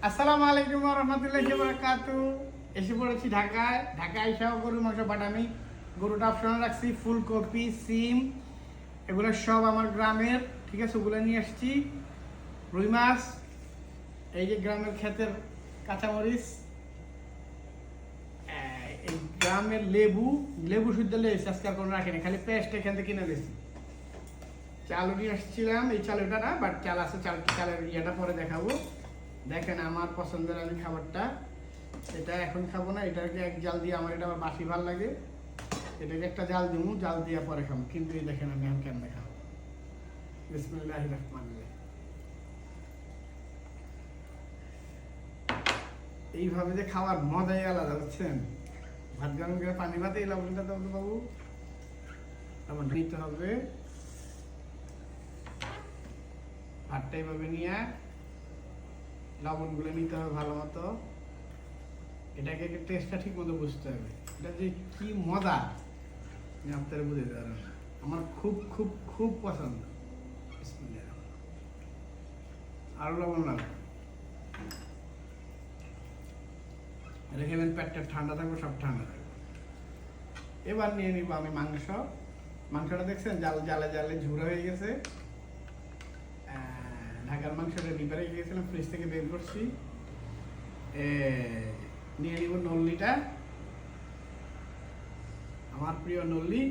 আসসালামু আলাইকুম ওয়া রাহমাতুল্লাহি ওয়া বারাকাতুহু। এসে পড়েছি ঢাকায়। ঢাকায় এসেও গরুর মাংস পাঠামি। গরুটা অপশনে রাখছি ফুলকপি, সিম, এগুলো সব আমার গ্রামের, ঠিক আছে? ওগুলো নিয়ে আসছি। রুই মাছ, এই যে গ্রামের ক্ষেতের কাঁচামরিচ, এই গ্রামের লেবু, লেবু শুদ্ধ লেগেছে, আজকে আর কোনো রাখিনি, খালি পেস্ট এখান থেকে কিনে দিয়েছি। চালও নিয়ে আসছিলাম, এই চালটা না, বাট চাল আছে, চালের ইয়েটা পরে দেখাবো। দেখেন আমার পছন্দের আমি খাবারটা, এটা এখন খাবো না, এটাকে এক জাল দিয়ে, আমার এটা আমার বাসি ভাল লাগে, এটাকে একটা জাল দিব, জাল দিয়ে পরে খাবো। কিন্তু এই দেখেন আমি এখন কেমনে খাবো। বিসমিল্লাহির রহমানির রহিম। এইভাবে যে খাওয়ার মজাই আলাদা, বুঝছেন? ভাত গরম করে পানি ভাতে এই লবণটা তো বাবু, লবণ নিতে হবে। ভাতটা এইভাবে নিয়ে লবণগুলো নিতে হবে ভালো মতো, এটাকে টেস্টটা ঠিক মতো বুঝতে হবে। এটা যে কি মজা আমি আপনারা বুঝতে পারেন, আমার খুব খুব খুব পছন্দ। আরো লবণ লাগবে, রেখেবেন, পেটটা ঠান্ডা থাকবে, সব ঠান্ডা থাকবে। এবার নিয়ে নিব আমি মাংস। মাংসটা দেখছেন জাল জালে জালে ঝুড়া হয়ে গেছে। ঢাকার মাংসটা ডিবারে গিয়েছিলাম, ফ্রিজ থেকে বের করছি। নিয়ে নিব নল্লিটা, আমার প্রিয় নল্লি।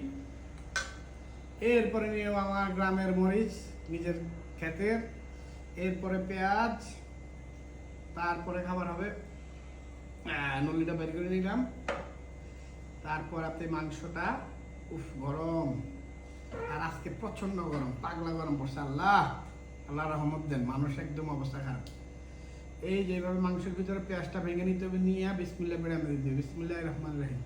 এরপরে নিয়ে নেব আমার গ্রামের মরিচ, নিজের ক্ষেতের। এরপরে পেঁয়াজ, তারপরে খাবার হবে। নল্লিটা বের করে নিলাম। তারপর আপনি মাংসটা, উফ গরম, আর আজকে প্রচন্ড গরম, পাগলা গরম পড়ছে। আল্লাহ আল্লাহ রহমত দেন, মানুষ একদম অবস্থা খারাপ। এই যেভাবে মাংসের ভিতরে পেঁয়াজটা ভেঙে নিতে হবে, নিয়ে বিসমিল্লাহ বেড়ে আমি দিতে হবে। বিসমিল্লাহির রহমানির রহিম।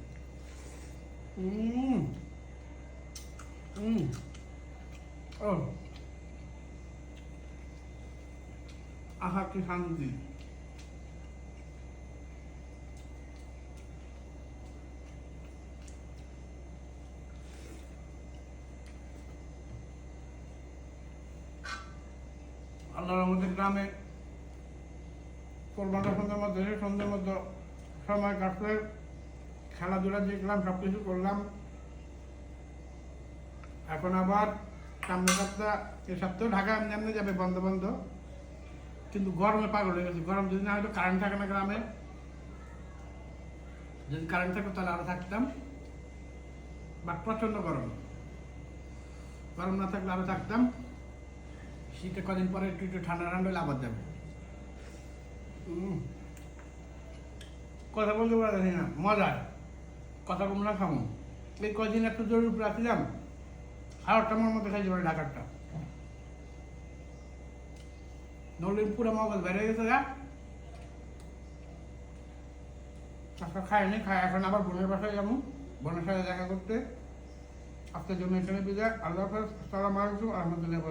ও আহা কি শান্তি। আল্লাহর আমাদের গ্রামে কোরবানটা সন্ধ্যের মধ্যে, সন্ধ্যের মধ্যে সময় কাটলে খেলাধুলা দেখলাম, সব কিছু করলাম। এখন আবার সামনের সপ্তাহ, এই সপ্তাহ ঢাকা এমনি এমনি যাবে, বন্ধ বন্ধ, কিন্তু গরমে পাগল হয়ে গেছে। গরম যদি না হয়তো, কারেন্ট থাকে না গ্রামে, যদি কারেন্ট থাকতো তাহলে আরো থাকতাম, বাট প্রচন্ড গরম, গরম না থাকলে আরো থাকতাম। শীতে কদিন পরে একটু একটু ঠান্ডা ঠান্ডা হলে আবার যাবে। কথা বলতে পারি না, মজার কথা বলবো না, খামো। এই কদিন একটু জরুরি উপরে আসছিলাম, খাওয়ারটা আমার মতো খাইতে পারে ঢাকারটা। নলিন পুরো মগজ বেড়ে গেছে গা, আজকে খাইনি, খাই এখন আবার বোনের বাসায় যাবো, বোনের সাথে দেখা করতে। আজকের জন্য এখানে বিদায়। আল্লাহ হাফেজ, আসসালামু আলাইকুম, আহমদুল্লাহ।